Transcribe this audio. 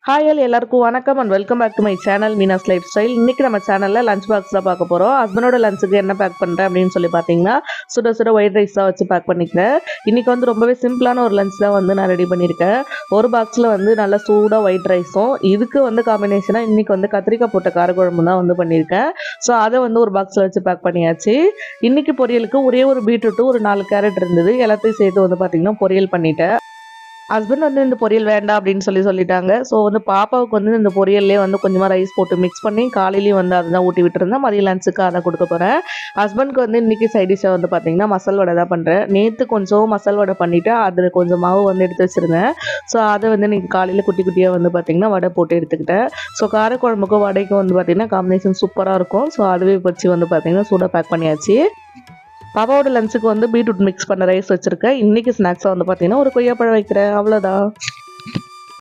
Hi எல்லாருக்கும் வணக்கம் and welcome back to my channel Meena's life style. இன்னைக்கு நம்ம சேனலில் லஞ்ச் பாக்ஸ் தான் பார்க்க போகிறோம். ஹஸ்பண்டோட லஞ்சுக்கு என்ன பேக் பண்ணுறேன் அப்படின்னு சொல்லி பார்த்தீங்கன்னா சுட சுட ஒயிட் ரைஸ் தான் வச்சு பேக் பண்ணிக்கிறேன். இன்றைக்கி வந்து ரொம்பவே சிம்பிளான ஒரு லஞ்ச் தான் வந்து நான் ரெடி பண்ணியிருக்கேன். ஒரு பாக்ஸில் வந்து நல்லா சூடாக ஒயிட் ரைஸும் இதுக்கு வந்து காம்பினேஷனாக இன்றைக்கி வந்து கத்திரிக்காய் போட்ட காரக்குழம்பு தான் வந்து பண்ணியிருக்கேன். ஸோ அதை வந்து ஒரு பாக்ஸில் வச்சு பேக் பண்ணியாச்சு. இன்றைக்கி பொரியலுக்கு ஒரே ஒரு பீட்ரூட்டு ஒரு 4 கேரட் இருந்தது. எல்லாத்தையும் சேர்த்து வந்து பார்த்திங்கன்னா பொரியல் பண்ணிட்டேன். ஹஸ்பண்ட் வந்து இந்த பொரியல் வேண்டாம் அப்படின்னு சொல்லிட்டாங்க. ஸோ வந்து பாப்பாவுக்கு வந்து இந்த பொரியல்லே வந்து கொஞ்சமாக ரைஸ் போட்டு மிக்ஸ் பண்ணி காலையிலேயும் வந்து அதை தான் ஊட்டி விட்டுருந்தேன். மதிய லஞ்சுக்கு அதை கொடுக்க போகிறேன். ஹஸ்பண்ட்க்கு வந்து இன்றைக்கி சைட் டிஷ்ஷாக வந்து பார்த்திங்கன்னா மசால் வடை தான் பண்ணுறேன். நேற்று கொஞ்சம் மசால் வடை பண்ணிவிட்டு அதில் கொஞ்சம் மாவு வந்து எடுத்து வச்சுருந்தேன். ஸோ அதை வந்து இன்றைக்கி காலையில் குட்டி குட்டியாக வந்து பார்த்திங்கன்னா வடை போட்டு எடுத்துக்கிட்டேன். ஸோ காரக்குழம்புக்கும் வடைக்கும் வந்து பார்த்திங்கன்னா காம்பினேஷன் சூப்பராக இருக்கும். ஸோ அதுவே வச்சு வந்து பார்த்திங்கன்னா சூடாக பேக் பண்ணியாச்சு. பாப்பாவோட லஞ்சுக்கு வந்து பீட்ரூட் மிக்ஸ் பண்ண ரைஸ் வச்சுருக்கேன். இன்றைக்கி ஸ்நாக்ஸாக வந்து பார்த்திங்கன்னா ஒரு கொய்யாப்பழம் வைக்கிறேன். அவ்வளோதான்.